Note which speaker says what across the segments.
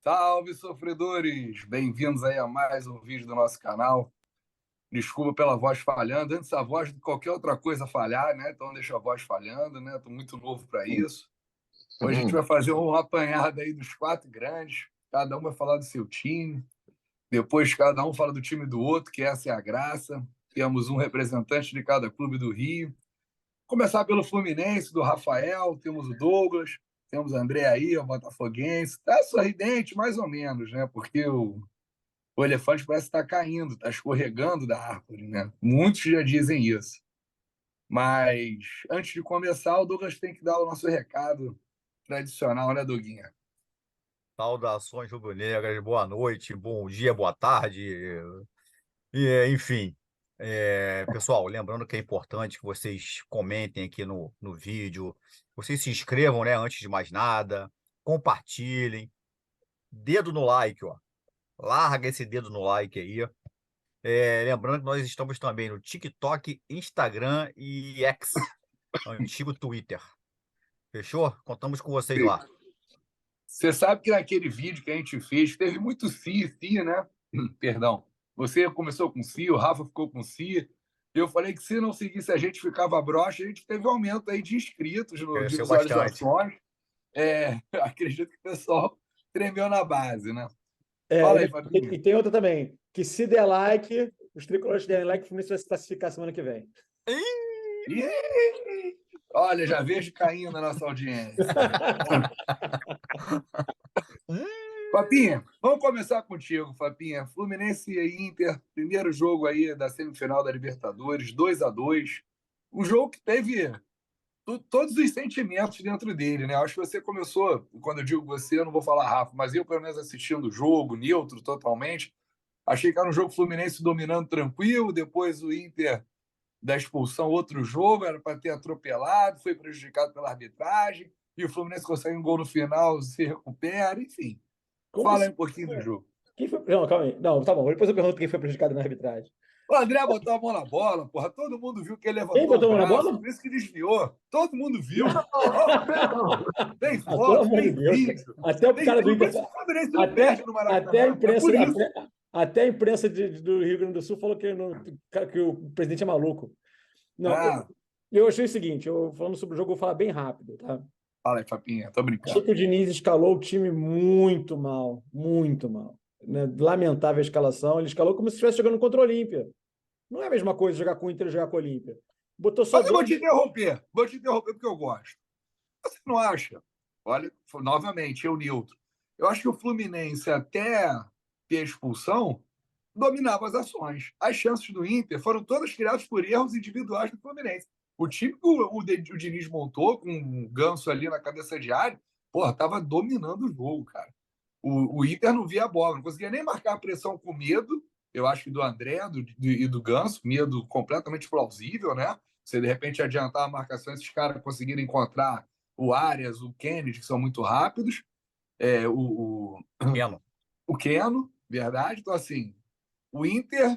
Speaker 1: Salve, sofredores! Bem-vindos aí a mais um vídeo do nosso canal. Desculpa pela voz falhando, antes a voz de qualquer outra coisa falhar, né? Então deixa a voz falhando, né? Tô muito novo para isso. Hoje a gente vai fazer um apanhado aí dos quatro grandes, cada um vai falar do seu time, depois cada um fala do time do outro, que essa é a graça. Temos um representante de cada clube do Rio. Começar pelo Fluminense, do Rafael, temos o Douglas, temos o André aí, o botafoguense. Tá sorridente, mais ou menos, né? Porque o elefante parece estar caindo, está escorregando da árvore, né? Muitos já dizem isso. Mas antes de começar, o Douglas tem que dar o nosso recado tradicional, né, Doguinha?
Speaker 2: Saudações rubro-negras, boa noite, bom dia, boa tarde, enfim. Pessoal, lembrando que é importante que vocês comentem aqui no vídeo, vocês se inscrevam, né, antes de mais nada, compartilhem, dedo no like, ó, larga esse dedo no like aí. Lembrando que nós estamos também no TikTok, Instagram e X, antigo Twitter. Fechou? Contamos com vocês lá.
Speaker 1: Você sabe que naquele vídeo que a gente fez, teve muito si, né? Perdão. Você começou com si, o Rafa ficou com si. Eu falei que se não seguisse a gente, ficava broxa. A gente teve um aumento aí de inscritos, de
Speaker 2: Cresceu bastante.
Speaker 1: visualizações. Acredito que o pessoal tremeu na base, né? Fala
Speaker 3: É,
Speaker 1: aí,
Speaker 3: e,
Speaker 1: Fabinho.
Speaker 3: e tem outra também, que se der like, os tricolores derem like, o Fluminense vai se classificar semana que vem.
Speaker 1: Ih! Olha, já vejo caindo na nossa audiência. Fapinha, vamos começar contigo, Fapinha. Fluminense e Inter, primeiro jogo aí da semifinal da Libertadores, 2-2. Um jogo que teve todos os sentimentos dentro dele, né? Acho que você começou, quando eu digo você, eu não vou falar Rafa, mas eu, pelo menos assistindo o jogo, neutro totalmente, achei que era um jogo Fluminense dominando tranquilo, depois o Inter da expulsão, outro jogo, era para ter atropelado, foi prejudicado pela arbitragem, e o Fluminense consegue um gol no final, se recupera, enfim.
Speaker 3: Como
Speaker 1: Fala aí
Speaker 3: assim?
Speaker 1: um pouquinho do jogo.
Speaker 3: Quem foi? Não, calma aí. Não, tá bom. Depois eu pergunto quem foi prejudicado na arbitragem.
Speaker 1: O André botou a mão na bola, porra. Todo mundo viu que ele
Speaker 3: Quem
Speaker 1: levantou o
Speaker 3: botou a mão na
Speaker 1: braço,
Speaker 3: bola?
Speaker 1: por isso que desviou. Todo mundo viu. Tem
Speaker 3: Ah, pelo
Speaker 1: foto,
Speaker 3: amor de
Speaker 1: tem
Speaker 3: Deus, cara.
Speaker 1: vídeo.
Speaker 3: Até o cara do
Speaker 1: Por
Speaker 3: Inter.
Speaker 1: isso que o Fluminense não perde no
Speaker 3: Até a
Speaker 1: Maracanã. É
Speaker 3: imprensa,
Speaker 1: por isso.
Speaker 3: até a imprensa do Rio Grande do Sul falou que o presidente é maluco. Não,
Speaker 1: Ah,
Speaker 3: eu achei o seguinte, falando sobre o jogo, eu vou falar bem rápido, tá?
Speaker 1: fala aí, Fapinha, tô
Speaker 3: Achei
Speaker 1: brincando.
Speaker 3: que o Diniz escalou o time muito mal, né? Lamentável a escalação. Ele escalou como se estivesse jogando contra o Olímpia. Não é a mesma coisa jogar com o Inter e jogar com o Olímpia. Botou só
Speaker 1: Mas eu
Speaker 3: dois.
Speaker 1: vou te interromper porque eu gosto. Você não acha? Olha, novamente, eu neutro. Eu acho que o Fluminense, até ter a expulsão, dominava as ações. As chances do Inter foram todas criadas por erros individuais do Fluminense. O time que o Diniz montou, com o Ganso ali na cabeça de área, porra, tava dominando o jogo, cara. O Inter não via a bola, não conseguia nem marcar a pressão com medo, eu acho que do André e do Ganso, medo completamente plausível, né? Você de repente adiantar a marcação, esses caras conseguiram encontrar o Arias, o Kennedy, que são muito rápidos,
Speaker 2: Keno.
Speaker 1: o Keno, verdade. Então, assim, o Inter,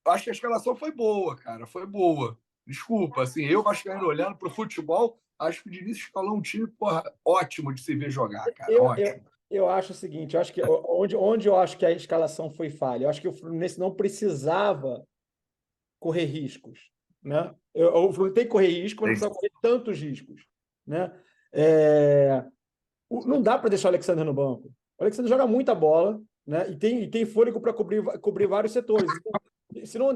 Speaker 1: acho que a escalação foi boa, cara, foi boa. Desculpa, assim, eu vascaíno olhando para o futebol, acho que o Diniz escalou um time, porra, ótimo de se ver jogar, cara,
Speaker 3: Eu, eu,
Speaker 1: ótimo.
Speaker 3: eu acho o seguinte, eu acho que onde eu acho que a escalação foi falha, eu acho que o Fluminense não precisava correr riscos, né? O Fluminense tem que correr risco, mas não precisa correr tantos riscos, né? Não dá para deixar o Alexandre no banco. O Alexandre joga muita bola, né? E tem fôlego para cobrir vários setores. Então, senão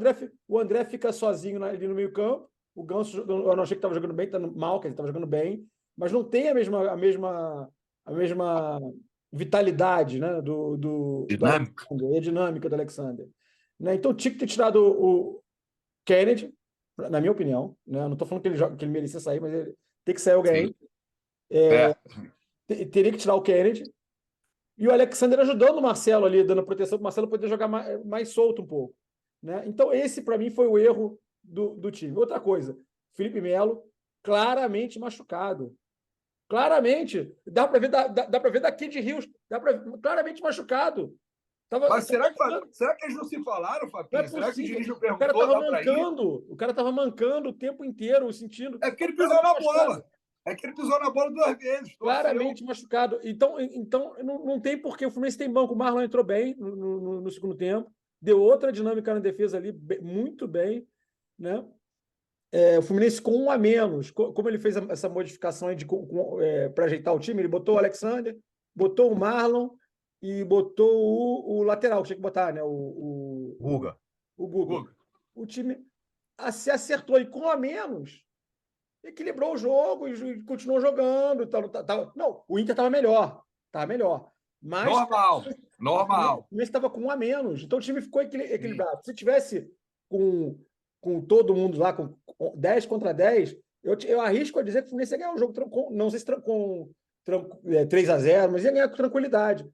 Speaker 3: o André fica sozinho ali no meio-campo. O Ganso, eu não achei que estava jogando bem, tá mal, que ele estava jogando bem, mas não tem a mesma vitalidade, né? Do
Speaker 1: Dinâmico.
Speaker 3: Alexander, a dinâmica do Alexander. Né? Então tinha que ter tirado o Kennedy, na minha opinião. Né? Eu não estou falando que ele merecia sair, mas ele tem que sair alguém. Teria que tirar o Kennedy. E o Alexander ajudando o Marcelo ali, dando proteção para o Marcelo poder jogar mais solto um pouco. Né? Então, esse, para mim, foi o erro do time. Outra coisa, Felipe Melo, claramente machucado. Claramente. Dá para ver daqui de Rios. Claramente machucado.
Speaker 1: Mas será que eles não se falaram, Fapinho? Será que o Diniz não perguntou?
Speaker 3: O cara estava mancando o tempo inteiro, sentindo.
Speaker 1: É porque ele pisou na bola. É que ele pisou na bola 2 vezes.
Speaker 3: Claramente machucado. Então não tem porquê. O Fluminense tem banco. O Marlon entrou bem no segundo tempo. Deu outra dinâmica na defesa ali, muito bem. Né? O Fluminense com 1 a menos. Como ele fez essa modificação para ajeitar o time, ele botou o Alexander, botou o Marlon e botou o lateral, que tinha que botar, né? O
Speaker 2: Guga.
Speaker 3: O Guga. O time se acertou. E com 1 a menos, equilibrou o jogo e continuou jogando. Não, o Inter estava melhor. Estava melhor. Mas
Speaker 1: Normal.
Speaker 3: O Fluminense estava com 1 a menos. Então o time ficou equilibrado. Se tivesse com todo mundo lá, com 10 contra 10, eu arrisco a dizer que o Fluminense ia ganhar o jogo, não sei se com 3 a 0, mas ia ganhar com tranquilidade.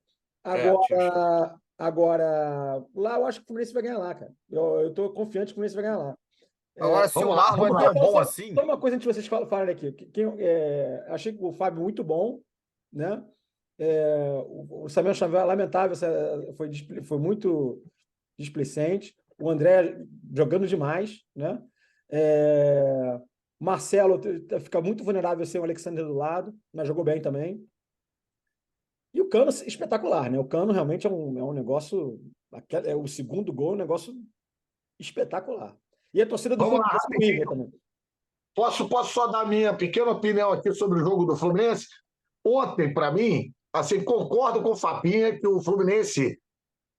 Speaker 3: Agora, lá eu acho que o Fluminense vai ganhar lá, cara. Eu tô confiante que o Fluminense vai ganhar lá.
Speaker 2: Agora, se o Marlon é tão bom assim...
Speaker 3: Só uma coisa antes de vocês falarem aqui. Achei o Fábio muito bom, né? O Samuel Xavier, lamentável, foi muito displicente. O André jogando demais, né? Marcelo fica muito vulnerável sem o Alexander do lado, mas jogou bem também. E o Cano espetacular, né? O Cano realmente é um negócio. O segundo gol é um negócio espetacular. E a torcida do Fluminense também.
Speaker 4: Posso só dar minha pequena opinião aqui sobre o jogo do Fluminense? Ontem, para mim, assim, concordo com o Fapinha que o Fluminense,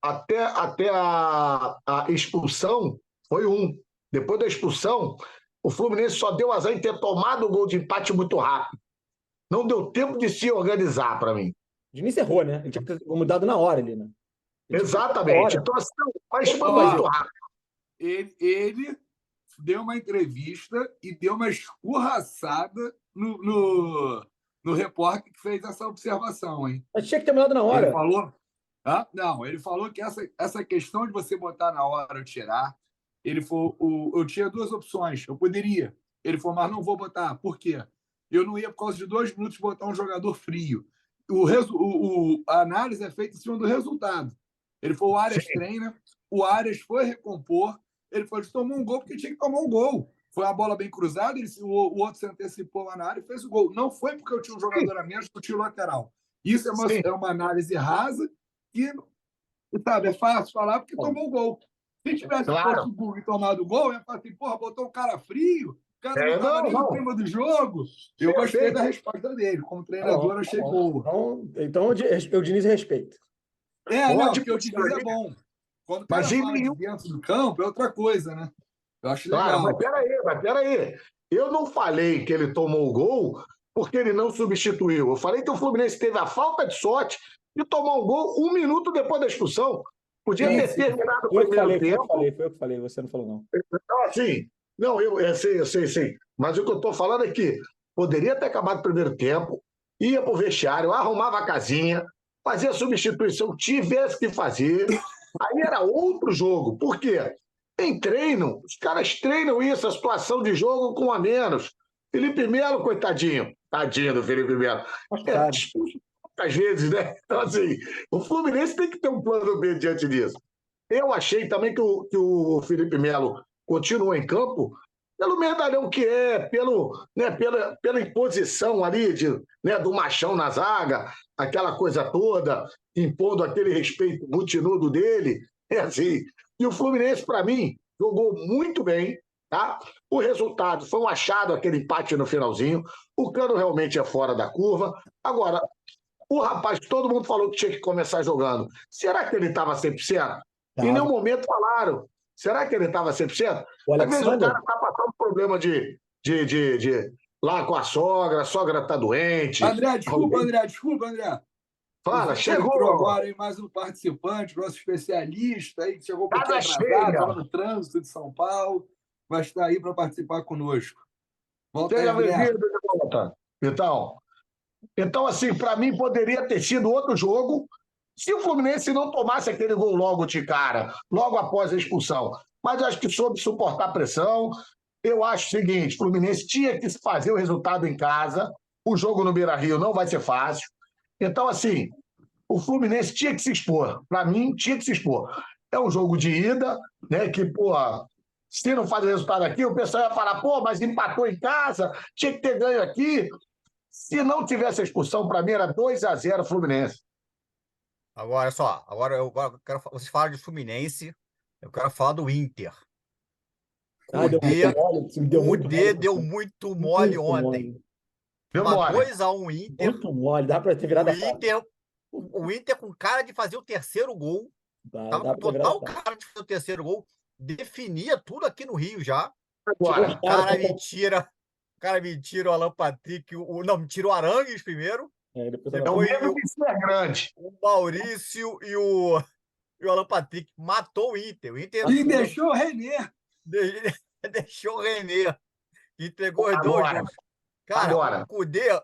Speaker 4: até a expulsão, foi 1. Depois da expulsão, o Fluminense só deu azar em ter tomado o gol de empate muito rápido. Não deu tempo de se organizar para mim.
Speaker 3: O Diniz errou, né? Ele tinha que ter mudado na hora ali, né?
Speaker 4: Exatamente. Então, assim, mas foi muito rápido.
Speaker 1: Ele deu uma entrevista e deu uma escorraçada no repórter que fez essa observação, hein?
Speaker 3: Mas tinha que ter mudado na hora.
Speaker 1: Ele falou... Não, ele falou que essa questão de você botar na hora ou tirar, eu tinha 2 opções, eu poderia. Ele falou, mas não vou botar. Por quê? Eu não ia, por causa de 2 minutos, botar um jogador frio. A análise é feita em cima do resultado. Ele falou, o Arias treina, o Arias foi recompor, ele falou, ele tomou um gol porque tinha que tomar um gol. Foi uma bola bem cruzada, o outro se antecipou lá na área e fez o gol. Não foi porque eu tinha um jogador a menos que eu tinha o lateral. Isso é uma análise rasa e, sabe, é fácil falar porque tomou o gol. Se tivesse posto o gol e tomado o gol, eu ia falar assim, porra, botou um cara frio, o cara não estava nem no clima do jogo. Eu gostei da resposta dele. Como treinador, achei boa.
Speaker 3: Então, o Diniz respeita.
Speaker 1: Porque o Diniz é bom. Quando o cara fala de dentro do campo, é outra coisa, né? Eu acho legal.
Speaker 4: Mas peraí. Eu não falei que ele tomou o gol porque ele não substituiu. Eu falei que o Fluminense teve a falta de sorte de tomar um gol 1 minuto depois da expulsão. Podia ter terminado o primeiro tempo.
Speaker 3: Foi eu que falei, você não falou, não.
Speaker 4: Então, assim, eu sei. Mas o que eu estou falando é que poderia ter acabado o primeiro tempo, ia para o vestiário, arrumava a casinha, fazia a substituição, tivesse que fazer. Aí era outro jogo. Por quê? Em treino, os caras treinam isso, a situação de jogo com 1 a menos. Felipe Melo, coitadinho. Tadinho do Felipe Melo. Às vezes, né? Então, assim, o Fluminense tem que ter um plano B diante disso. Eu achei também que o Felipe Melo continuou em campo pelo medalhão que pela imposição ali do machão na zaga, aquela coisa toda, impondo aquele respeito multinudo dele. Assim. E o Fluminense, para mim, jogou muito bem. Tá? O resultado foi um achado, aquele empate no finalzinho. O Cano realmente é fora da curva. Agora, o rapaz, todo mundo falou que tinha que começar jogando. Será que ele estava 100%? Em nenhum momento falaram. Será que ele estava 100%? Às vezes o cara está passando problema de lá com a sogra está doente.
Speaker 1: André, desculpa, André.
Speaker 4: Fala, chegou.
Speaker 1: Entrou agora aí mais um participante, nosso especialista aí, que chegou um pouquinho atrasado, estava no trânsito de São Paulo, vai estar aí para participar conosco.
Speaker 4: Volta aí, André. Então, assim, para mim poderia ter sido outro jogo se o Fluminense não tomasse aquele gol logo de cara, logo após a expulsão. Mas acho que soube suportar a pressão. Eu acho o seguinte, o Fluminense tinha que fazer o resultado em casa. O jogo no Beira-Rio não vai ser fácil. Então, assim, o Fluminense tinha que se expor. Para mim, tinha que se expor. É um jogo de ida, né? Que, se não faz o resultado aqui, o pessoal ia falar, mas empatou em casa, tinha que ter ganho aqui. Se não tivesse a expulsão, para mim era 2-0 Fluminense.
Speaker 2: Agora só, agora eu quero. Vocês falam de Fluminense, eu quero falar do Inter. O
Speaker 3: Deu
Speaker 2: D,
Speaker 3: muito mole, deu
Speaker 2: o
Speaker 3: muito
Speaker 2: D
Speaker 3: mole.
Speaker 2: deu muito mole
Speaker 3: Muito
Speaker 2: ontem.
Speaker 3: mole.
Speaker 4: Deu
Speaker 2: Uma
Speaker 4: mole.
Speaker 2: 2-1 Inter.
Speaker 3: Muito mole. Dá pra ter
Speaker 2: O
Speaker 3: virado a chave.
Speaker 2: Inter, o Inter com cara de fazer o terceiro gol. Tava
Speaker 3: Dá
Speaker 2: com
Speaker 3: pra ter virado
Speaker 2: total
Speaker 3: a chave.
Speaker 2: cara de fazer o terceiro gol. Definia tudo aqui no Rio já.
Speaker 4: Agora,
Speaker 2: O cara me tira o Alan Patrick. Não, me tira o Arangues primeiro.
Speaker 3: Depois
Speaker 4: é o
Speaker 2: Depois
Speaker 4: mesmo que isso é grande.
Speaker 2: o Maurício e o Alan Patrick matou o Inter. O Inter
Speaker 1: E deixou o René.
Speaker 2: deixou o René. Entregou os dois
Speaker 4: Agora,
Speaker 2: gols. Cara,
Speaker 4: agora.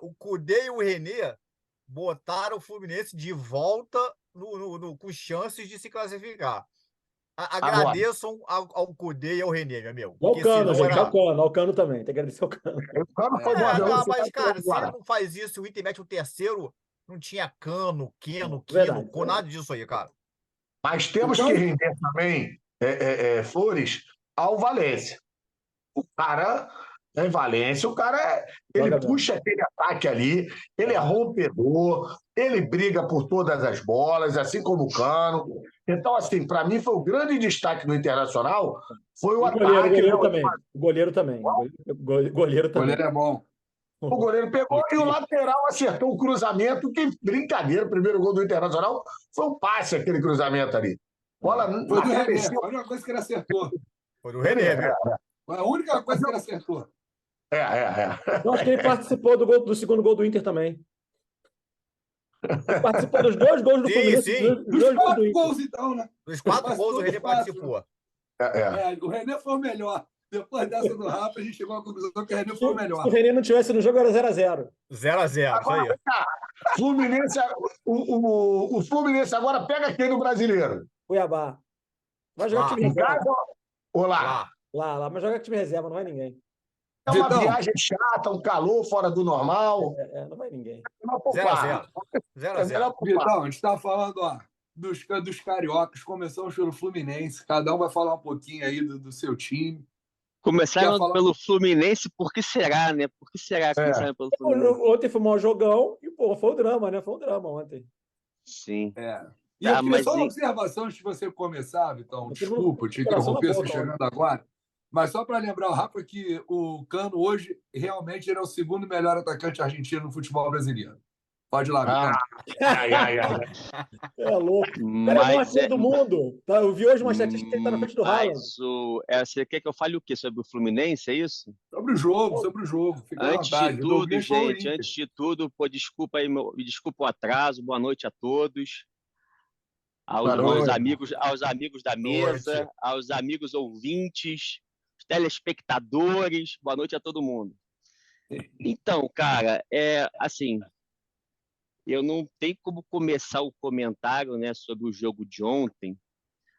Speaker 2: O Cudê e o René botaram o Fluminense de volta com chances de se classificar. Agradeçam ao Cudê e ao René, meu amigo.
Speaker 3: E ao
Speaker 2: Porque
Speaker 3: Cano,
Speaker 2: senão
Speaker 3: gente.
Speaker 2: era.
Speaker 3: Ao Cano também. Tem que agradecer ao Cano.
Speaker 4: O Cano foi embora.
Speaker 2: Não, mas, cara, se ele não faz isso, o Inter mete o terceiro, não tinha Cano, Quino,
Speaker 3: Verdade,
Speaker 2: com nada disso aí, cara.
Speaker 4: Mas temos que render também flores ao Valência. O cara, em Valência, ele puxa aquele ataque ali, ele é rompedor, ele briga por todas as bolas, assim como o Cano. Então, assim, para mim foi o grande destaque do Internacional, foi o ataque.
Speaker 3: O goleiro também. O goleiro também.
Speaker 1: O goleiro é bom.
Speaker 4: O goleiro pegou e o lateral acertou um cruzamento. Que brincadeira, o primeiro gol do Internacional foi um passe, aquele cruzamento ali. Bola
Speaker 1: Foi do
Speaker 4: na
Speaker 1: René.
Speaker 4: cabeça.
Speaker 1: Foi a única coisa que ele acertou.
Speaker 2: Foi do René, viu?
Speaker 1: Foi a única coisa que ele acertou.
Speaker 3: Eu acho que ele participou do segundo gol do Inter também. Ele participou dos 2 gols do Fluminense.
Speaker 2: Sim.
Speaker 1: Dos 4 gols, então, né?
Speaker 2: Dos 4 gols, o René participou.
Speaker 1: O René foi o melhor. Depois dessa do Rafa, a gente chegou à conclusão que o René foi o melhor.
Speaker 3: Se o René não tivesse no jogo, era 0-0.
Speaker 2: 0-0, isso aí.
Speaker 4: Fluminense, o Fluminense agora pega quem no Brasileiro?
Speaker 3: Cuiabá. Vai jogar time reserva.
Speaker 4: Olá.
Speaker 3: Lá, mas joga time reserva, não vai ninguém.
Speaker 4: É uma viagem chata, um calor fora do normal.
Speaker 3: Não vai ninguém.
Speaker 2: 0-0.
Speaker 1: Vitão, a gente está falando dos cariocas. Começamos pelo Fluminense. Cada um vai falar um pouquinho aí do seu time.
Speaker 5: Começaram pelo Fluminense, por que será, né? Por que será que começaram pelo Fluminense?
Speaker 3: Ontem foi um mau jogão e, foi o drama, né? Foi um drama ontem.
Speaker 5: Sim.
Speaker 1: E eu queria só uma observação antes de você começar, Vitão. Desculpa, te interromper, você chegando agora. Mas só para lembrar o Rafa que o Cano hoje realmente era o segundo melhor atacante argentino no futebol brasileiro. Pode ir lá, Vitão.
Speaker 3: É louco. O cara é o mais do mundo. Eu vi hoje uma estatística que ele está na frente do Haaland.
Speaker 5: Você quer que eu fale o quê? Sobre o Fluminense, é isso?
Speaker 1: Sobre o jogo. Fica
Speaker 5: antes de tudo, gente, antes de tudo, desculpa aí, desculpa o atraso, boa noite a todos. Aos amigos da mesa, aos amigos ouvintes, telespectadores, boa noite a todo mundo. Então, cara, assim, eu não tenho como começar o comentário, né, sobre o jogo de ontem.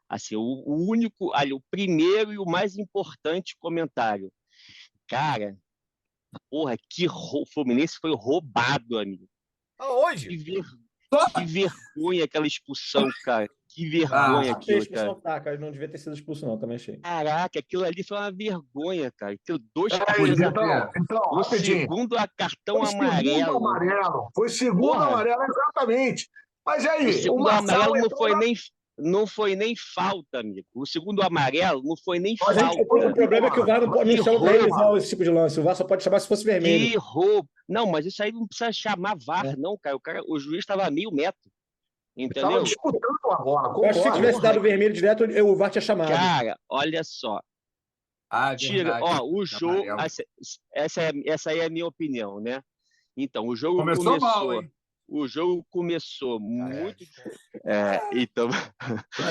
Speaker 5: Assim, o primeiro e o mais importante comentário. Cara, porra, o Fluminense foi roubado, amigo.
Speaker 2: Hoje?
Speaker 5: Que vergonha aquela expulsão, cara. Que vergonha aquilo,
Speaker 3: cara. Não devia ter sido expulso, não. Também achei.
Speaker 5: Caraca, aquilo ali foi uma vergonha, cara. Aquilo, 2
Speaker 4: cartões.
Speaker 5: O segundo cartão amarelo.
Speaker 4: Foi segundo amarelo, exatamente. Mas aí,
Speaker 5: o segundo amarelo não foi nem falta, amigo. O segundo amarelo não foi nem falta.
Speaker 3: O problema é que o VAR não chama para revisar esse tipo de lance. O VAR só pode chamar se fosse vermelho.
Speaker 5: Que roubo. Não, mas isso aí não precisa chamar VAR, não, cara. O juiz estava a meio metro. Entendeu?
Speaker 4: Estava disputando a bola.
Speaker 3: Eu acho que se tivesse dado vermelho direto, o VAR tinha chamado.
Speaker 5: Cara, olha só. O jogo. Essa aí é a minha opinião, né? Então, o jogo começou mal, hein? O jogo começou muito. Então.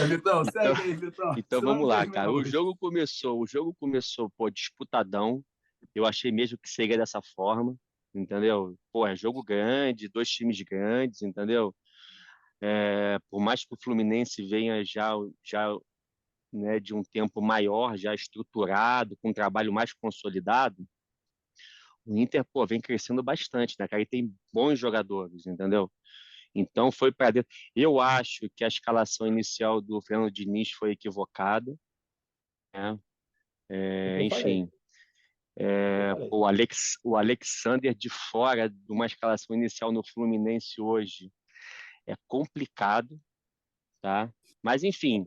Speaker 1: Vitão, segue aí, Vitão.
Speaker 5: Então vamos lá, cara. O jogo começou, disputadão. Eu achei mesmo que seria dessa forma, entendeu? Pô, é jogo grande, 2 times grandes, entendeu? Por mais que o Fluminense venha já né, de um tempo maior, já estruturado, com um trabalho mais consolidado, o Inter, vem crescendo bastante, né, cara? E tem bons jogadores, entendeu? Então foi para dentro. Eu acho que a escalação inicial do Fernando Diniz foi equivocada, né? Enfim. O Alexander de fora de uma escalação inicial no Fluminense hoje é complicado, tá? Mas, enfim.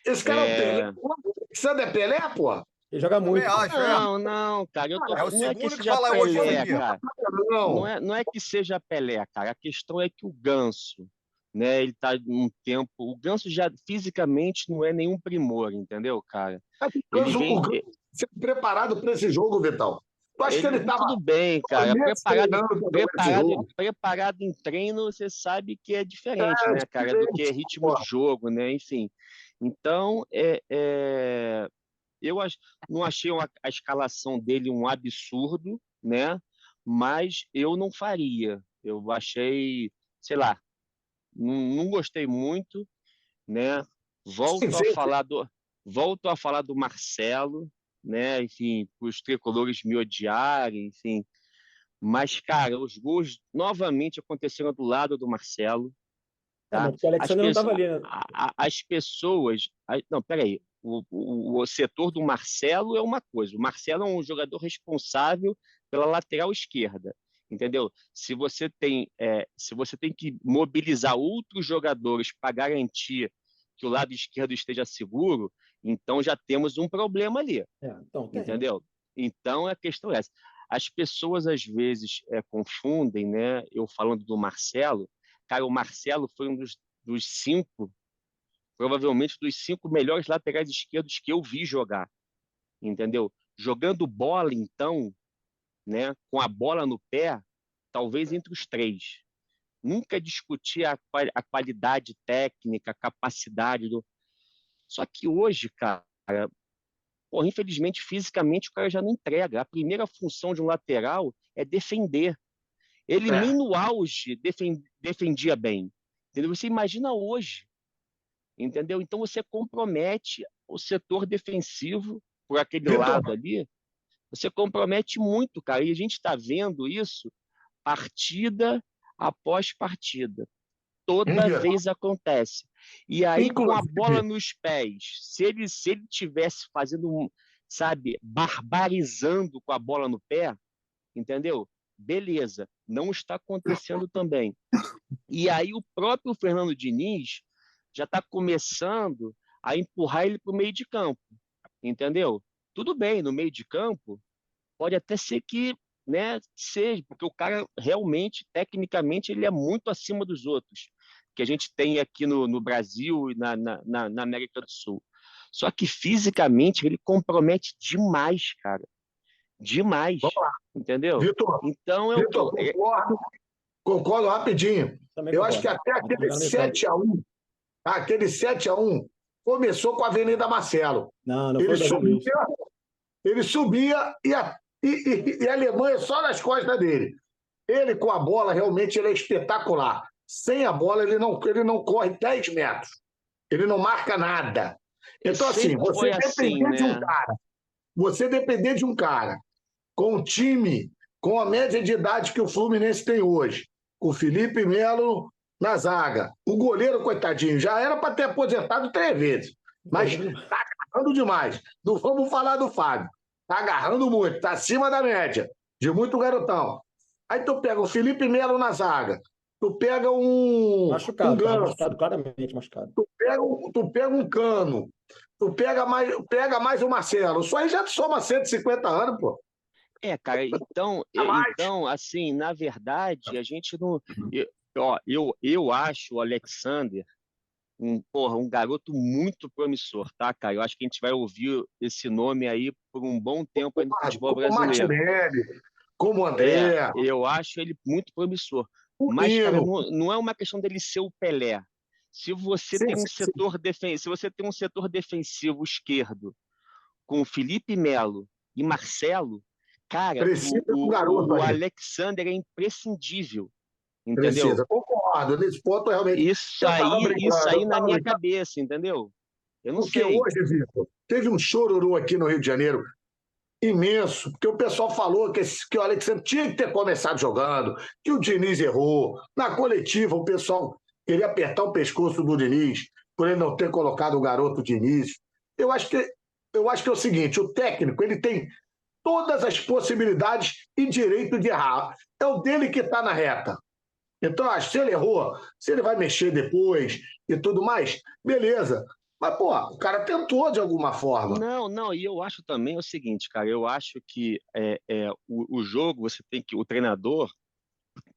Speaker 4: Esse cara é o Pelé. O Alexander é Pelé, pô?
Speaker 3: Ele joga muito.
Speaker 2: Também acho,
Speaker 5: Não, cara.
Speaker 2: É o
Speaker 5: Não é que
Speaker 2: segundo que
Speaker 5: seja
Speaker 2: fala hoje
Speaker 5: Pelé,
Speaker 2: aqui.
Speaker 5: cara. Não é que seja Pelé, cara. A questão é que o Ganso, né? Ele tá num tempo. O Ganso já fisicamente não é nenhum primor, entendeu, cara? Ele vem.
Speaker 4: O Ganso preparado para esse jogo, Vital. Tu acha que ele estava
Speaker 5: Tudo bem, cara. Preparado em treino, você sabe que é diferente, né, cara? Do que ritmo de jogo, né? Enfim. Então, eu não achei a escalação dele um absurdo, né? Mas eu não faria. Eu achei, sei lá, não gostei muito, né? Volto a falar do Marcelo, né? Enfim, os tricolores me odiarem, enfim. Mas, cara, os gols novamente aconteceram do lado do Marcelo, tá?
Speaker 3: Mas o Alexander não estava ali, né?
Speaker 5: As pessoas. Não, peraí. O setor do Marcelo é uma coisa. O Marcelo é um jogador responsável pela lateral esquerda, entendeu? Se você tem que mobilizar outros jogadores para garantir que o lado esquerdo esteja seguro, então já temos um problema ali,
Speaker 3: Então,
Speaker 5: entendeu? Então a questão é essa. As pessoas às vezes confundem, né? Eu falando do Marcelo, cara, o Marcelo foi um dos cinco, provavelmente dos 5 melhores laterais esquerdos que eu vi jogar, entendeu? Jogando bola, então, né, com a bola no pé, talvez entre os 3. Nunca discuti a qualidade técnica, a capacidade do. Só que hoje, cara, porra, infelizmente, fisicamente, o cara já não entrega. A primeira função de um lateral é defender. Ele nem no auge defendia bem. Entendeu? Você imagina hoje. Entendeu? Então você compromete o setor defensivo por aquele lado ali. Você compromete muito, cara. E a gente está vendo isso partida após partida. Toda vez acontece. E aí, com a bola nos pés, se ele tivesse fazendo sabe, barbarizando com a bola no pé, entendeu? Beleza, não está acontecendo também. E aí o próprio Fernando Diniz já está começando a empurrar ele para o meio de campo, entendeu? Tudo bem, no meio de campo, pode até ser que, né, seja, porque o cara realmente, tecnicamente, ele é muito acima dos outros, que a gente tem aqui no Brasil e na América do Sul. Só que fisicamente ele compromete demais, cara. Demais. Entendeu?
Speaker 4: Vitor,
Speaker 5: Então
Speaker 4: concordo rapidinho.
Speaker 3: Também
Speaker 4: Eu
Speaker 3: concordo.
Speaker 4: acho que até aquele 7-1 começou com a Avenida Marcelo.
Speaker 3: Não foi
Speaker 4: ele subia e a Alemanha só nas costas dele. Ele com a bola, realmente, ele é espetacular. Sem a bola, ele não corre 10 metros. Ele não marca nada. Então, assim, você depender de um cara com um time, com a média de idade que o Fluminense tem hoje, com o Felipe Melo na zaga, o goleiro, coitadinho, já era para ter aposentado 3 vezes, mas está agarrando demais. Não vamos falar do Fábio. Está agarrando muito, está acima da média, de muito garotão. Aí tu pega o Felipe Melo na zaga, tu pega
Speaker 3: machucado, claramente machucado.
Speaker 4: Tu pega um Cano, tu pega mais o Marcelo. Isso aí já soma 150 anos, pô.
Speaker 5: Cara, então, assim, na verdade, a gente não. Eu acho o Alexander um garoto muito promissor, tá, cara? Eu acho que a gente vai ouvir esse nome aí por um bom tempo aí no futebol brasileiro.
Speaker 4: Martinelli, como o André.
Speaker 5: Eu acho ele muito promissor. Mas, cara, não é uma questão dele ser o Pelé. Se você tem um setor defensivo esquerdo com Felipe Melo e Marcelo, cara, o Alexander é imprescindível. Entendeu?
Speaker 4: Precisa, concordo. Nesse ponto, realmente.
Speaker 5: Isso aí na minha cabeça, entendeu? Eu não sei.
Speaker 4: Porque hoje, Vitor, teve um chororô aqui no Rio de Janeiro imenso, porque o pessoal falou que o Alexandre tinha que ter começado jogando, que o Diniz errou. Na coletiva, o pessoal queria apertar o pescoço do Diniz por ele não ter colocado o garoto Diniz. Eu acho que é o seguinte, o técnico, ele tem todas as possibilidades e direito de errar. É o dele que está na reta. Então, acho que se ele errou, se ele vai mexer depois e tudo mais, beleza. Mas, pô, o cara tentou de alguma forma.
Speaker 5: Não, e eu acho também o seguinte, cara, eu acho que o jogo, o treinador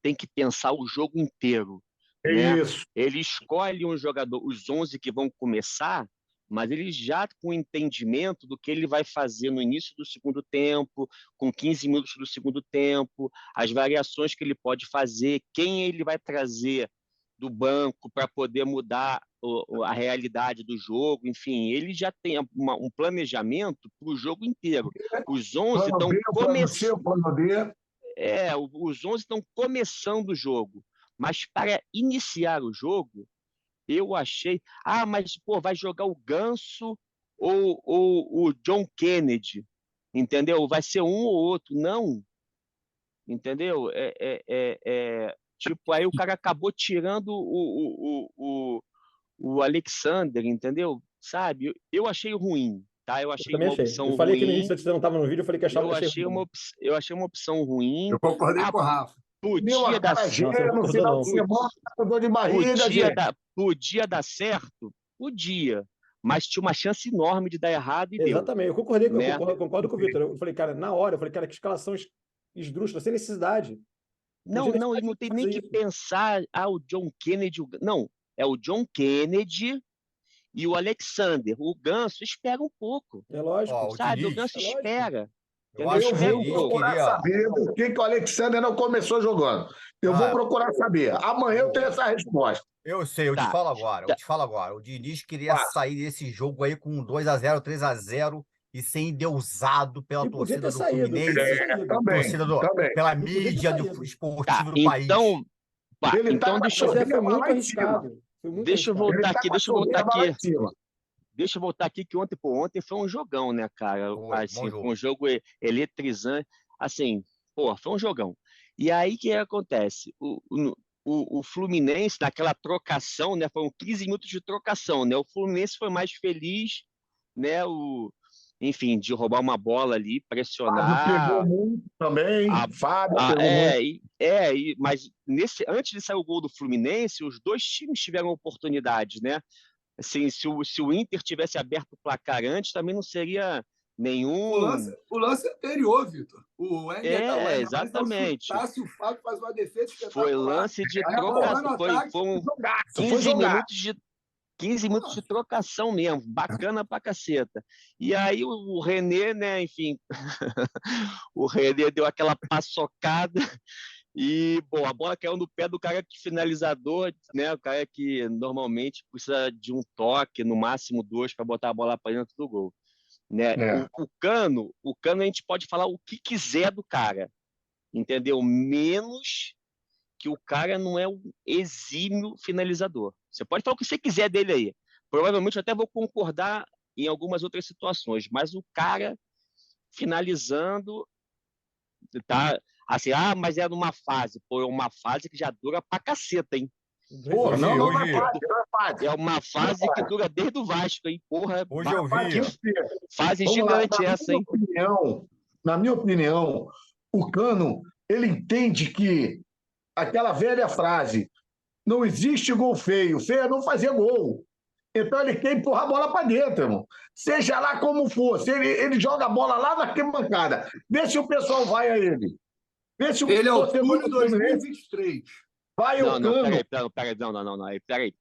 Speaker 5: tem que pensar o jogo inteiro, né?
Speaker 4: Isso.
Speaker 5: Ele escolhe um jogador, os 11 que vão começar, mas ele já com entendimento do que ele vai fazer no início do segundo tempo, com 15 minutos do segundo tempo, as variações que ele pode fazer, quem ele vai trazer do banco para poder mudar a realidade do jogo, enfim, ele já tem um planejamento para o jogo inteiro. Os 11 estão começando. Os 11 estão começando o jogo, mas para iniciar o jogo, eu achei, mas pô, vai jogar o Ganso ou o John Kennedy, entendeu? Vai ser um ou outro, não, entendeu? Tipo, aí o cara acabou tirando o Alexander, entendeu? Sabe? Eu achei ruim, tá? Eu achei uma opção ruim.
Speaker 3: Eu falei que no início, antes de não estava no vídeo, eu falei que achava
Speaker 5: eu achei uma opção ruim.
Speaker 1: Eu concordei com o Rafa.
Speaker 5: Podia dar certo.
Speaker 4: No final de semana, dor de barriga,
Speaker 5: podia dar certo? Podia. Mas tinha uma chance enorme de dar errado e deu.
Speaker 3: Exatamente, eu concordei, né? Eu concordo com o Vitor. Eu falei, cara, na hora, que escalação esdrúxula, sem necessidade.
Speaker 5: Não tem nem que pensar, o John Kennedy. Não, é o John Kennedy e o Alexander. O Ganso espera um pouco.
Speaker 3: É lógico.
Speaker 5: Sabe, o Ganso espera.
Speaker 4: Eu vou procurar saber por que o Alexander não começou jogando. Eu vou procurar saber. Amanhã eu tenho essa resposta.
Speaker 2: Eu sei, eu te falo agora. O Diniz queria sair desse jogo aí com 2-0, 3-0 e ser endeusado pela torcida do Fluminense, pela mídia esportiva do país.
Speaker 5: Então deixa eu voltar aqui. Deixa eu voltar aqui que ontem foi um jogão, né, cara? Assim, foi um jogo eletrizante. Assim, foi um jogão. E aí o que acontece? O Fluminense, naquela trocação, né? Foram 15 minutos de trocação, né? O Fluminense foi mais feliz, né? Enfim, de roubar uma bola ali, pressionar.
Speaker 4: Fábio pegou muito também. Fábio pegou muito.
Speaker 5: Mas antes de sair o gol do Fluminense, os dois times tiveram oportunidade, né? Assim, se o Inter tivesse aberto o placar antes, também não seria nenhum.
Speaker 1: O lance anterior, Vitor. O Wenger
Speaker 5: exatamente.
Speaker 1: O Fábio faz uma defesa espetacular.
Speaker 5: Foi lance de trocação. Foi 15 minutos de trocação mesmo. Bacana pra caceta. E aí o René, né, enfim. O René deu aquela paçocada. E, a bola caiu no pé do cara que finalizador, né? O cara que normalmente precisa de um toque, no máximo 2, para botar a bola para dentro do gol. Né? O Cano a gente pode falar o que quiser do cara, entendeu? Menos que o cara não é um exímio finalizador. Você pode falar o que você quiser dele aí. Provavelmente eu até vou concordar em algumas outras situações, mas o cara finalizando tá assim, mas é numa fase. É uma fase que já dura pra caceta, hein? É uma fase que dura desde o Vasco, hein? Porra,
Speaker 2: hoje eu vi.
Speaker 5: Fase gigante essa, hein?
Speaker 4: Na minha opinião, o Cano, ele entende que aquela velha frase, não existe gol feio é não fazer gol. Então ele quer empurrar a bola para dentro, irmão. Seja lá como for. Se ele joga a bola lá na arquibancada. Vê se o pessoal vai a ele.
Speaker 1: Ele é o Túlio 2023.
Speaker 4: Vai o Cano.
Speaker 5: Peraí.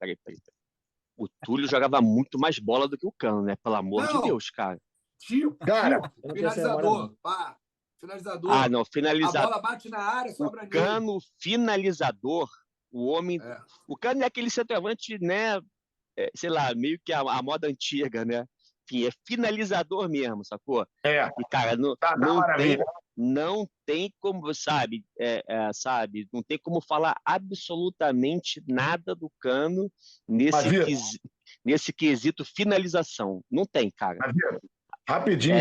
Speaker 5: O Túlio jogava muito mais bola do que o Cano, né? Pelo amor de Deus, cara.
Speaker 1: Finalizador. Finalizador.
Speaker 5: Não, finalizador.
Speaker 1: A bola bate na área, sobra nele.
Speaker 5: O Cano, finalizador. O homem... O Cano é aquele centroavante, né? Sei lá, meio que a moda antiga, né? Enfim, é finalizador mesmo, sacou? E, cara, não tem como, sabe? Não tem como falar absolutamente nada do Cano nesse quesito finalização. Não tem, cara.
Speaker 4: Rapidinho.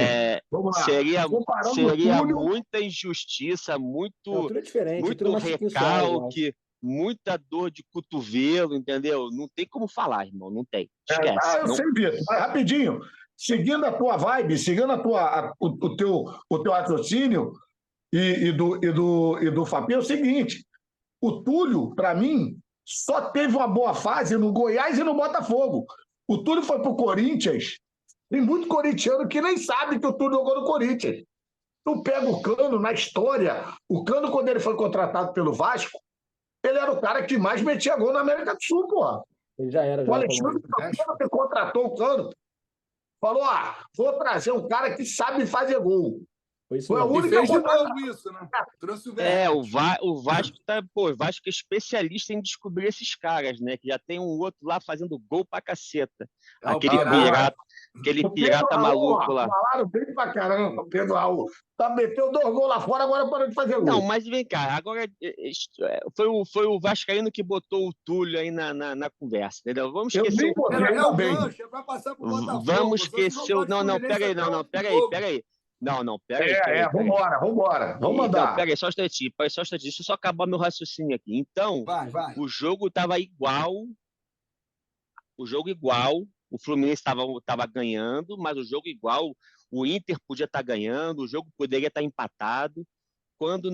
Speaker 4: Vamos lá.
Speaker 5: Seria muita injustiça, muito recalque, muita dor de cotovelo, entendeu? Não tem como falar, irmão, não tem. Esquece.
Speaker 4: Eu sei, Vitor, mas rapidinho. seguindo a tua vibe, seguindo o teu raciocínio e do Fabinho, é o seguinte: o Túlio, para mim, só teve uma boa fase no Goiás e no Botafogo. O Túlio foi pro Corinthians. Tem muito corintiano que nem sabe que o Túlio jogou no Corinthians. Tu pega o Cano na história. O Cano, quando ele foi contratado pelo Vasco, ele era o cara que mais metia gol na América do Sul, porra.
Speaker 3: Ele já era.
Speaker 4: O Alexandre que contratou o Cano. Falou, vou trazer um cara que sabe fazer gol.
Speaker 3: Foi
Speaker 4: a única
Speaker 1: fez de novo isso, né? Trouxe o
Speaker 5: o Vasco o Vasco é especialista em descobrir esses caras, né? Que já tem um outro lá fazendo gol pra caceta. Aquele pirata maluco lá.
Speaker 4: Falaram bem pra caramba, Pedro Raul. Meteu 2 gols lá fora, agora parou de fazer gol.
Speaker 5: Não, mas vem cá, agora foi o vascaíno que botou o Túlio aí na conversa, entendeu? Vamos esquecer Vamos esquecer o... Não, peraí. Não, peraí.
Speaker 4: Vambora. Vamos mandar.
Speaker 5: Não, peraí, só um instantinho. Deixa eu só acabar meu raciocínio aqui. Então, o jogo tava igual. O Fluminense estava ganhando, mas o jogo igual. O Inter podia estar ganhando, o jogo poderia estar empatado. Quando,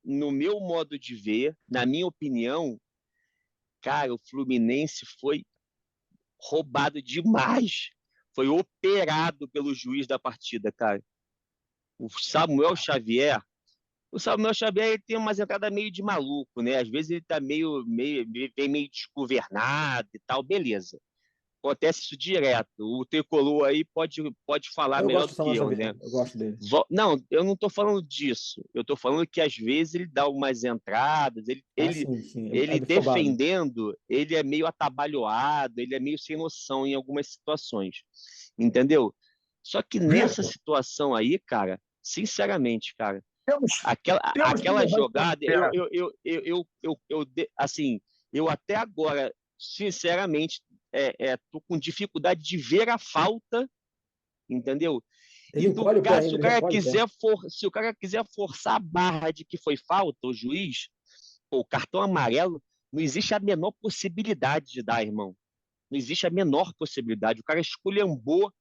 Speaker 5: no meu modo de ver, na minha opinião, cara, o Fluminense foi roubado demais. Foi operado pelo juiz da partida, cara. O Samuel Xavier ele tem umas entradas meio de maluco, né? Às vezes ele tá meio desgovernado e tal, beleza. Acontece isso direto. O Tricolor aí pode falar melhor do que eu, né?
Speaker 3: Eu gosto dele.
Speaker 5: Não, eu não estou falando disso. Eu estou falando que às vezes ele dá umas entradas, ele defendendo, ele é meio atabalhoado, ele é meio sem noção em algumas situações. Entendeu? Só que nessa situação aí, cara, sinceramente, cara, aquela jogada, eu até agora, sinceramente, tô com dificuldade de ver a falta, entendeu? E se o cara quiser forçar a barra de que foi falta, o juiz, o cartão amarelo, não existe a menor possibilidade de dar, irmão. Não existe a menor possibilidade. O cara esculhambou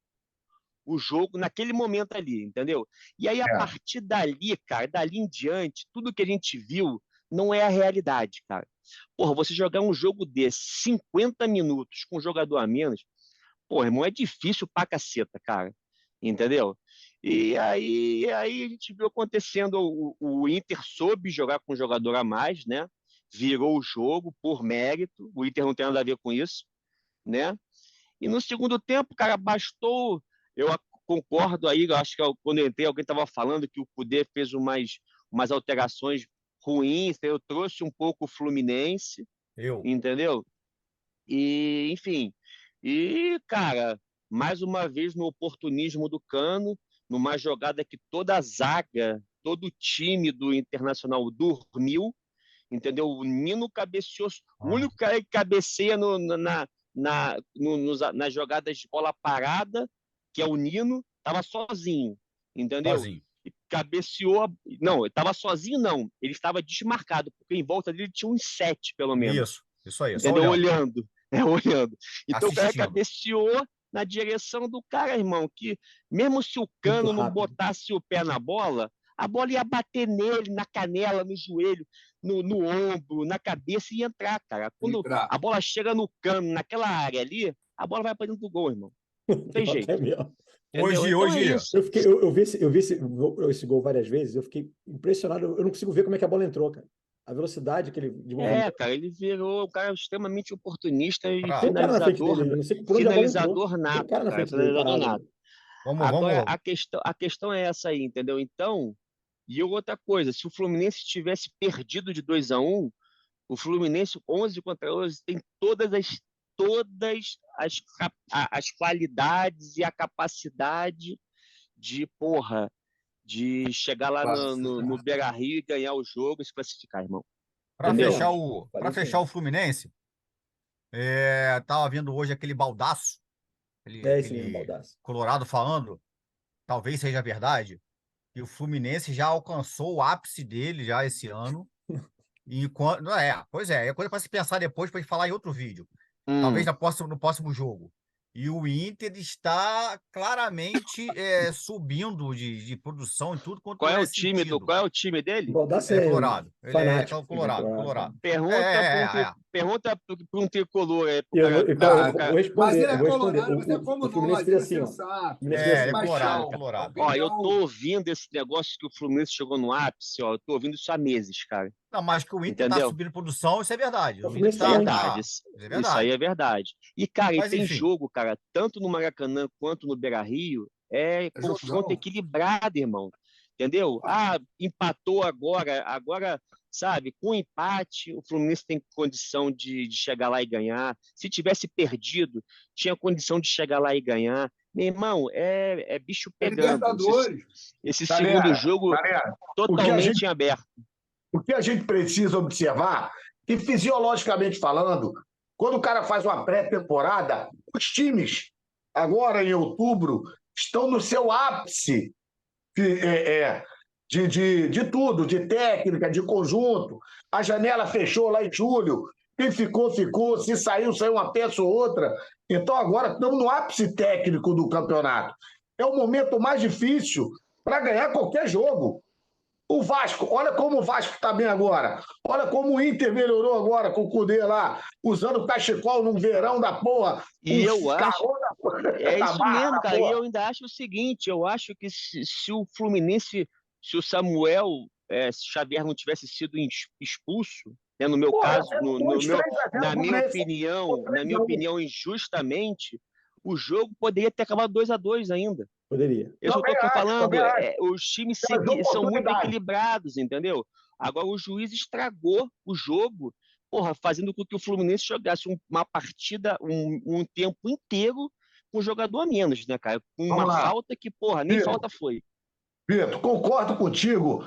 Speaker 5: o jogo naquele momento ali, entendeu? E aí, a partir dali, cara, dali em diante, tudo que a gente viu não é a realidade, cara. Porra, você jogar um jogo desse, 50 minutos com um jogador a menos, porra, irmão, é difícil pra caceta, cara. Entendeu? E aí a gente viu acontecendo, o Inter soube jogar com um jogador a mais, né? Virou o jogo por mérito, o Inter não tem nada a ver com isso, né? E no segundo tempo, cara, bastou... Eu concordo aí, eu acho que quando eu entrei, alguém estava falando que o Kudê fez umas alterações ruins, eu trouxe um pouco o Fluminense, entendeu? E, enfim, cara, mais uma vez no oportunismo do Cano, numa jogada que toda a zaga, todo o time do Internacional dormiu, entendeu? O Nino cabeceou, o único cara que cabeceia nas jogadas de bola parada, que é o Nino, estava sozinho, entendeu?
Speaker 2: Sozinho.
Speaker 5: E cabeceou. Não, ele estava sozinho, não. Ele estava desmarcado, porque em volta dele tinha uns 7, pelo menos.
Speaker 2: Isso aí.
Speaker 5: Entendeu? Olhando. Então
Speaker 2: assistindo.
Speaker 5: O cara cabeceou na direção do cara, irmão, que mesmo se o Cano não botasse o pé na bola, a bola ia bater nele, na canela, no joelho, no ombro, na cabeça e ia entrar, cara. Quando a bola chega no Cano, naquela área ali, a bola vai para dentro do gol, irmão. Não tem jeito.
Speaker 2: Hoje,
Speaker 3: eu vi esse gol várias vezes, eu fiquei impressionado. Eu não consigo ver como é que a bola entrou, cara. A velocidade que ele...
Speaker 5: cara, ele virou um cara extremamente oportunista e
Speaker 3: finalizador
Speaker 5: nato. Finalizador nato. Agora, a questão é essa aí, entendeu? Então, e outra coisa, se o Fluminense tivesse perdido de 2-1, o Fluminense 11 contra 11 tem todas as qualidades e a capacidade de chegar lá no Beira-Rio e ganhar o jogo e se classificar, irmão.
Speaker 2: Para fechar o Fluminense, tava vendo hoje aquele Baldasso, aquele
Speaker 3: Baldasso.
Speaker 2: Colorado falando, talvez seja verdade, que o Fluminense já alcançou o ápice dele já esse ano. Pois é coisa para se pensar depois, para gente falar em outro vídeo. Talvez no próximo jogo. E o Inter está claramente subindo de produção em tudo quanto
Speaker 5: Qual é
Speaker 2: é
Speaker 5: o time
Speaker 2: sentido.
Speaker 5: qual é o time dele?
Speaker 3: Igual da
Speaker 2: É
Speaker 3: série.
Speaker 2: Colorado. Ele
Speaker 3: Fanático.
Speaker 2: é Colorado.
Speaker 5: Pergunta para um tricolor.
Speaker 3: Eu vou
Speaker 1: Mas
Speaker 3: responder.
Speaker 1: ele
Speaker 3: Eu
Speaker 1: é
Speaker 3: vou responder.
Speaker 1: colorado, mas é como
Speaker 3: O Fluminense
Speaker 1: nós,
Speaker 3: fez
Speaker 1: ele é
Speaker 3: assim, ó.
Speaker 1: sensato.
Speaker 3: O Fluminense fez assim.
Speaker 2: Ele é Colorado,
Speaker 1: Paixão.
Speaker 2: Colorado.
Speaker 5: Ó, eu
Speaker 1: Alguém
Speaker 5: tô ouvindo esse negócio que o Fluminense chegou no ápice, ó. Eu tô ouvindo isso há meses, cara.
Speaker 2: Não, mas que o Inter está
Speaker 5: Entendeu?
Speaker 2: subindo produção, isso é verdade.
Speaker 3: O
Speaker 2: O Inter
Speaker 3: Fluminense
Speaker 2: está.
Speaker 3: também.
Speaker 5: Verdade.
Speaker 2: Isso é
Speaker 5: Isso
Speaker 2: verdade.
Speaker 5: aí é verdade. E, cara, e
Speaker 2: Mas,
Speaker 5: tem
Speaker 2: enfim.
Speaker 5: jogo, cara, tanto no Maracanã quanto no Beira-Rio, é confronto
Speaker 1: jogão.
Speaker 5: equilibrado, irmão. Entendeu? Ah, empatou agora, sabe, com empate, o Fluminense tem condição de chegar lá e ganhar. Se tivesse perdido, tinha condição de chegar lá e ganhar. Meu irmão, é bicho
Speaker 1: É
Speaker 5: pegando.
Speaker 1: Libertadores.
Speaker 5: Esse
Speaker 4: Galera,
Speaker 5: segundo jogo totalmente em aberto.
Speaker 4: O que a gente precisa observar, e fisiologicamente falando, quando o cara faz uma pré-temporada, os times, agora em outubro, estão no seu ápice de tudo, de técnica, de conjunto. A janela fechou lá em julho. Quem ficou, ficou. Se saiu, saiu uma peça ou outra. Então, agora estamos no ápice técnico do campeonato. É o momento mais difícil para ganhar qualquer jogo. O Vasco, olha como o Vasco está bem agora. Olha como o Inter melhorou agora com o Cudê lá, usando o cachecol num verão da porra.
Speaker 5: E eu acho. É isso mesmo, cara.
Speaker 4: Porra.
Speaker 5: E eu ainda acho o seguinte: eu acho que se o Fluminense, se o Samuel Xavier não tivesse sido expulso, né, no meu caso, na minha opinião, injustamente, o jogo poderia ter acabado 2-2 ainda.
Speaker 3: Poderia.
Speaker 5: Eu só estou falando, os times são muito equilibrados, entendeu? Agora o juiz estragou o jogo, porra, fazendo com que o Fluminense jogasse uma partida, um tempo inteiro com um jogador a menos, né, cara? Com uma falta que, porra, nem falta foi.
Speaker 4: Vitor, concordo contigo.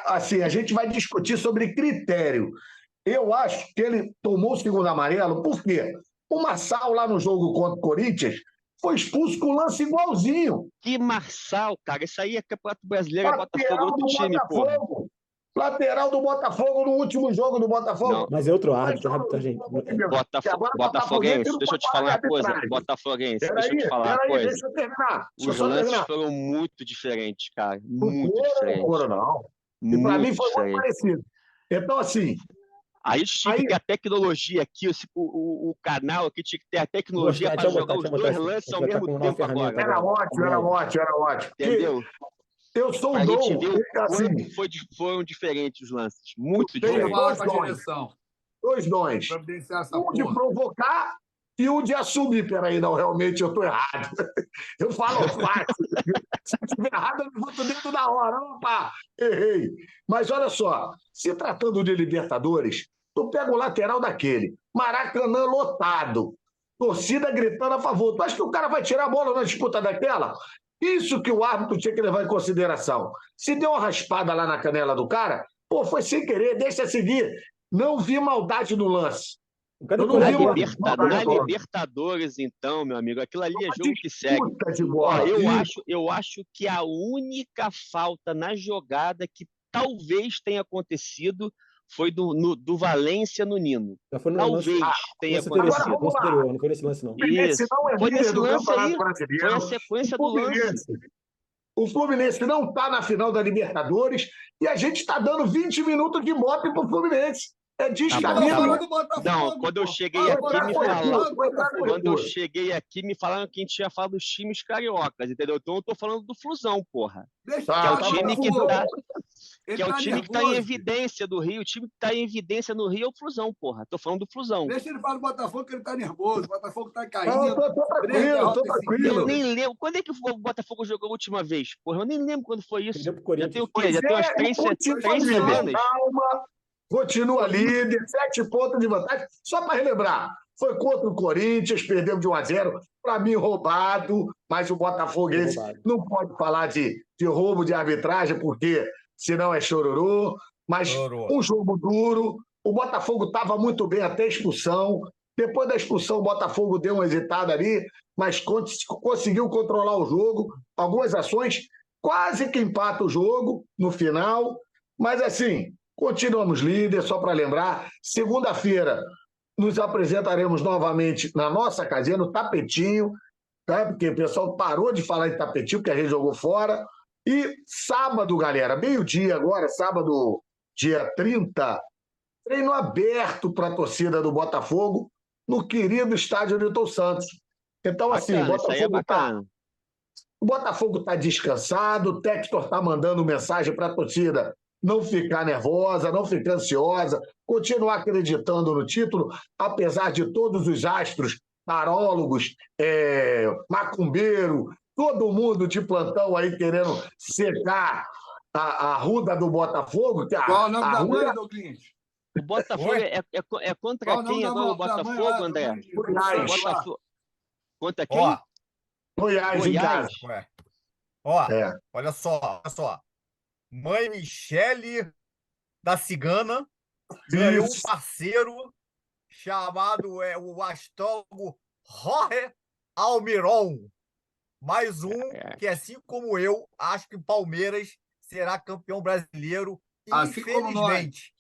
Speaker 4: Assim, a gente vai discutir sobre critério. Eu acho que ele tomou o segundo amarelo, por quê? O Marçal, lá no jogo contra o Corinthians, foi expulso com lance igualzinho.
Speaker 5: Que Marçal, cara, isso aí é Campeonato Brasileiro, é Botafogo, outro time, pô.
Speaker 4: Lateral do Botafogo no último jogo do Botafogo.
Speaker 5: Não.
Speaker 3: Mas é outro árbitro, tá, gente?
Speaker 5: Botafoguense, deixa eu te falar uma coisa. Botafoguense, deixa eu te falar uma coisa.
Speaker 4: Deixa eu terminar.
Speaker 5: Os lances foram muito diferentes, cara. Muito diferentes.
Speaker 4: Não. E pra mim foi muito parecido. Então, assim.
Speaker 5: Aí tinha que ter a tecnologia aqui, o canal aqui tinha que ter a tecnologia para jogar os dois lances ao mesmo tempo agora.
Speaker 4: Era ótimo.
Speaker 5: Entendeu?
Speaker 4: Eu sou o
Speaker 5: A gente viu
Speaker 4: assim,
Speaker 5: foram diferentes os lances. Muito diferentes.
Speaker 4: Dois dons. Um de provocar e um de assumir. Peraí, não, realmente eu estou errado. Eu falo fácil. Se eu estiver errado, eu levanto dentro da hora. Opa, errei. Mas olha só, se tratando de Libertadores, tu pega o lateral daquele, Maracanã lotado, torcida gritando a favor. Tu acha que o cara vai tirar a bola na disputa daquela? Isso que o árbitro tinha que levar em consideração. Se deu uma raspada lá na canela do cara, pô, foi sem querer, deixa seguir. Não vi maldade no lance.
Speaker 5: Na Libertadores, então, meu amigo, aquilo ali é jogo que segue. Ó, eu acho que a única falta na jogada que talvez tenha acontecido foi do Valência no Nino. Talvez tenha acontecido.
Speaker 3: Não foi nesse lance, não.
Speaker 5: Isso. Foi nesse lance aí. Foi a sequência do lance.
Speaker 4: O Fluminense não está na final da Libertadores e a gente está dando 20 minutos de moto para o Fluminense. É descabido.
Speaker 5: Não, quando eu cheguei aqui, me falaram que a gente ia falar dos times cariocas, entendeu? Então eu tô falando do Flusão, porra. Que é o time que tá em evidência do Rio. O time que tá em evidência no Rio é o Flusão, porra. Tô falando do Flusão.
Speaker 1: Deixa ele falar do Botafogo, que ele tá nervoso. O Botafogo tá caindo.
Speaker 4: Eu tô tranquilo.
Speaker 5: Eu nem lembro. Quando é que o Botafogo jogou a última vez? Porra, eu nem lembro quando foi isso. Já tem o quê? Já tem umas 3 semanas.
Speaker 4: Calma. Continua líder, 7 pontos de vantagem. Só para relembrar, foi contra o Corinthians, perdeu de 1-0. Para mim, roubado, mas o Botafoguense não pode falar de roubo de arbitragem, porque senão é chororô. Mas um jogo duro. O Botafogo estava muito bem até a expulsão. Depois da expulsão, o Botafogo deu uma hesitada ali, mas conseguiu controlar o jogo. Algumas ações, quase que empata o jogo no final. Mas assim. Continuamos líder, só para lembrar. Segunda-feira, nos apresentaremos novamente na nossa casinha, no tapetinho, tá? Porque o pessoal parou de falar em tapetinho, porque a gente jogou fora. E sábado, galera, meio-dia agora, sábado, dia 30, treino aberto para a torcida do Botafogo no querido estádio Newton Santos. Então, assim,
Speaker 5: Bacana, isso aí é bacana.
Speaker 4: o Botafogo está descansado, o Textor está mandando mensagem para a torcida não ficar nervosa, não ficar ansiosa, continuar acreditando no título, apesar de todos os astros, tarólogos, macumbeiro, todo mundo de plantão aí querendo secar a ruda do Botafogo.
Speaker 1: Qual o nome da mãe, Douglas?
Speaker 5: O Botafogo é contra quem agora o Botafogo, André?
Speaker 4: Goiás.
Speaker 5: Contra quem?
Speaker 2: Ó,
Speaker 4: Goiás em casa.
Speaker 2: ué. Ó,
Speaker 4: É.
Speaker 2: olha só. Mãe Michele da Cigana ganhou um parceiro chamado o astrólogo Jorge Almiron. Mais um que, assim como eu, acho que o Palmeiras será campeão brasileiro,
Speaker 1: Assim
Speaker 2: infelizmente.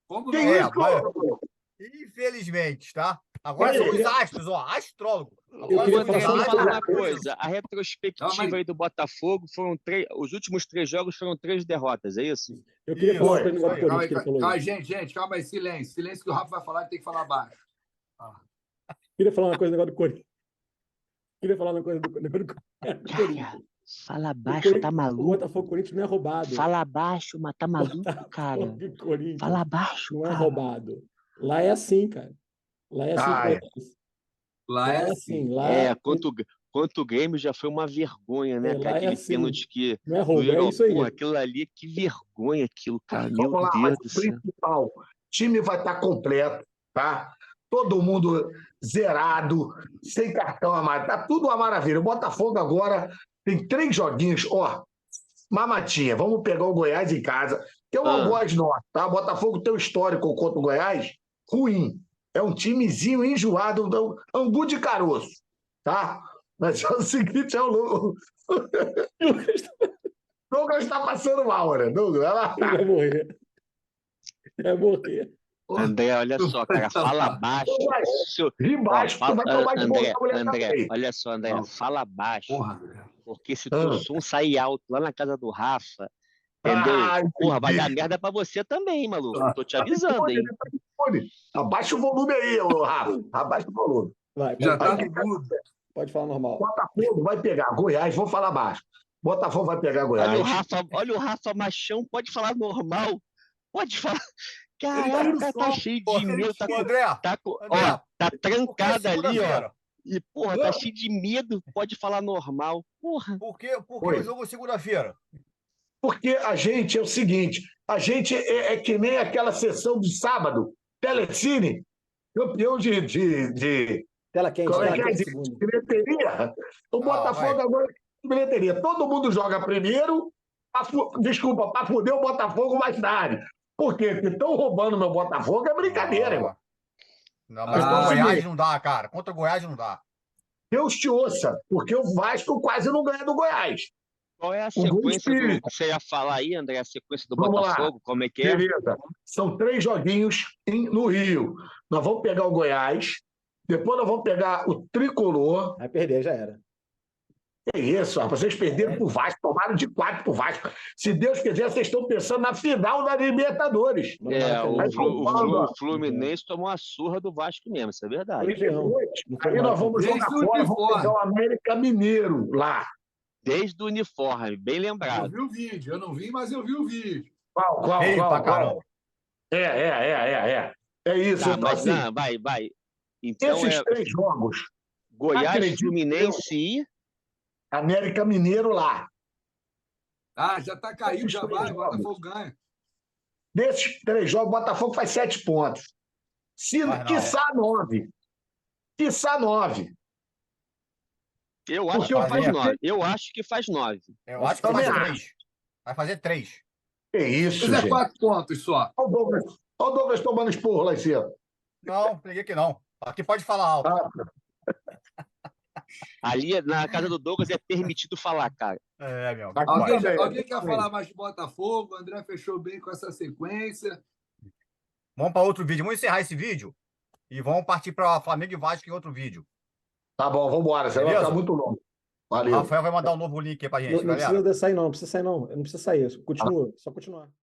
Speaker 1: Como
Speaker 4: Que
Speaker 1: nós.
Speaker 4: isso,
Speaker 2: Infelizmente, tá? Agora
Speaker 4: Olha,
Speaker 2: são os astros, ó, astrólogo.
Speaker 3: Eu queria
Speaker 5: André,
Speaker 3: falar
Speaker 5: me
Speaker 3: só
Speaker 5: fala
Speaker 3: uma
Speaker 5: uma coisa. A retrospectiva aí do Botafogo foram os últimos 3 jogos foram 3 derrotas, é isso?
Speaker 3: Eu queria falar uma coisa
Speaker 2: Isso
Speaker 3: do
Speaker 2: aí.
Speaker 3: Corinthians que ele falou.
Speaker 1: Calma, gente, calma aí, silêncio. Silêncio que o Rafa vai falar, ele tem que falar baixo.
Speaker 3: Queria falar uma coisa do negócio do Corinthians. Queria falar uma coisa do negócio do Corinthians.
Speaker 5: Fala baixo, tá
Speaker 3: O
Speaker 5: maluco?
Speaker 3: Botafogo Corinthians não é roubado.
Speaker 5: Fala baixo, mas tá maluco, cara.
Speaker 3: Botafogo Corinthians
Speaker 5: Fala baixo,
Speaker 3: não é
Speaker 5: cara.
Speaker 3: roubado. Lá é assim, cara. Lá é assim.
Speaker 1: Lá é assim.
Speaker 3: Lá
Speaker 5: Quanto o Grêmio já foi uma vergonha, né,
Speaker 3: lá
Speaker 5: cara?
Speaker 3: é
Speaker 5: Aquele
Speaker 3: assim.
Speaker 5: pênalti que
Speaker 3: Não é roubo, é isso aí.
Speaker 5: Porra, aquilo ali, que vergonha aquilo, cara. Meu
Speaker 4: Vamos lá,
Speaker 5: Deus
Speaker 4: mas
Speaker 5: do
Speaker 4: o
Speaker 5: céu.
Speaker 4: principal, o time vai estar completo, tá? Todo mundo zerado, sem cartão amarelo, tá tudo uma maravilha. O Botafogo agora tem 3 joguinhos, ó, mamatinha, vamos pegar o Goiás em casa, que é um algoz nosso, tá? O Botafogo tem um histórico contra o Goiás ruim, é um timezinho enjoado, angu de caroço, tá? Mas é o seguinte, o Douglas está passando mal, né? Douglas, vai lá.
Speaker 3: Vai morrer. Vai morrer.
Speaker 5: André, olha só, cara, fala baixo.
Speaker 4: Ri baixo, tu vai tomar de
Speaker 5: André,
Speaker 4: mulher
Speaker 5: André,
Speaker 4: também.
Speaker 5: olha só, André,
Speaker 1: Não.
Speaker 5: fala baixo.
Speaker 1: Porra.
Speaker 5: Porque se teu som sair alto lá na casa do Rafa, entendeu? Porra, vai dar merda pra você também, maluco. Tô te avisando, hein?
Speaker 4: Abaixa o volume aí, ô Rafa. Abaixa o volume.
Speaker 3: Vai,
Speaker 1: Já tá
Speaker 3: pode,
Speaker 1: no mudo.
Speaker 3: pode falar normal.
Speaker 4: Botafogo vai pegar Goiás, vou falar baixo. Botafogo vai pegar Goiás.
Speaker 5: Olha o Rafa machão, pode falar normal. Pode falar. Caraca, o cara tá cheio de medo.
Speaker 2: André,
Speaker 5: Tá trancado ali, ó.
Speaker 2: segunda-feira?
Speaker 5: E, porra, tá cheio de medo. Pode falar normal. Porra.
Speaker 2: Por que o jogo é segunda-feira?
Speaker 4: Porque a gente é o seguinte, a gente é que nem aquela sessão de sábado, Telecine, campeão de
Speaker 3: Tela quente,
Speaker 4: como é
Speaker 3: tela
Speaker 4: que é?
Speaker 3: quente,
Speaker 4: De
Speaker 3: segundo.
Speaker 4: bilheteria. O Botafogo agora é bilheteria. Todo mundo joga primeiro, desculpa, para fuder o Botafogo mais tarde. Por quê? Porque estão roubando meu Botafogo, é brincadeira, irmão.
Speaker 2: Não, mas contra o Goiás não dá, cara. Contra o Goiás não dá.
Speaker 4: Deus te ouça, porque o Vasco quase não ganha do Goiás.
Speaker 5: Qual é a sequência que você ia falar aí, André? A sequência do Botafogo? Como é que é?
Speaker 4: Beleza. São 3 joguinhos no Rio. Nós vamos pegar o Goiás, depois nós vamos pegar o Tricolor.
Speaker 3: Vai perder, já era.
Speaker 4: É isso, rapaz. Vocês perderam pro Vasco, tomaram de 4 pro Vasco. Se Deus quiser, vocês estão pensando na final da Libertadores.
Speaker 5: O Fluminense tomou a surra do Vasco mesmo, isso é verdade.
Speaker 4: Aí nós vamos jogar fora, vamos pegar o América Mineiro lá.
Speaker 5: Desde o uniforme, bem lembrado.
Speaker 1: Eu vi o vídeo, eu não vi, mas eu vi o vídeo.
Speaker 4: Qual? É isso.
Speaker 5: Tá,
Speaker 4: então,
Speaker 5: mas
Speaker 4: assim,
Speaker 5: vai. Então
Speaker 4: esses 3 jogos.
Speaker 5: Goiás, Fluminense e
Speaker 4: América Mineiro lá.
Speaker 1: Ah, já tá caído, já vai, o Botafogo ganha.
Speaker 4: Desses 3 jogos, o Botafogo faz 7 pontos. Quiçá 9. Quiçá 9.
Speaker 5: Eu acho que faz 9. Eu acho que faz 9.
Speaker 2: Eu acho que faz 3. Vai fazer 3.
Speaker 4: Que isso,
Speaker 1: Mas é
Speaker 4: gente.
Speaker 1: 4 pontos só.
Speaker 4: Olha o Douglas tomando esporro lá em cima.
Speaker 2: Não, peguei que não. Aqui pode falar alto.
Speaker 5: Ali na casa do Douglas é permitido falar, cara.
Speaker 2: É, meu.
Speaker 1: Alguém quer falar mais de Botafogo? O André fechou bem com essa sequência.
Speaker 2: Vamos para outro vídeo. Vamos encerrar esse vídeo E vamos partir para Flamengo e Vasco em outro vídeo.
Speaker 4: Tá bom, vamos embora. Você vai
Speaker 2: Beleza?
Speaker 4: ficar muito longo.
Speaker 2: O
Speaker 4: Valeu.
Speaker 2: Rafael vai mandar um novo link aí pra gente,
Speaker 3: Não
Speaker 2: galera.
Speaker 3: precisa sair, não. Não precisa sair, não. Não precisa sair. Continua. Só continuar.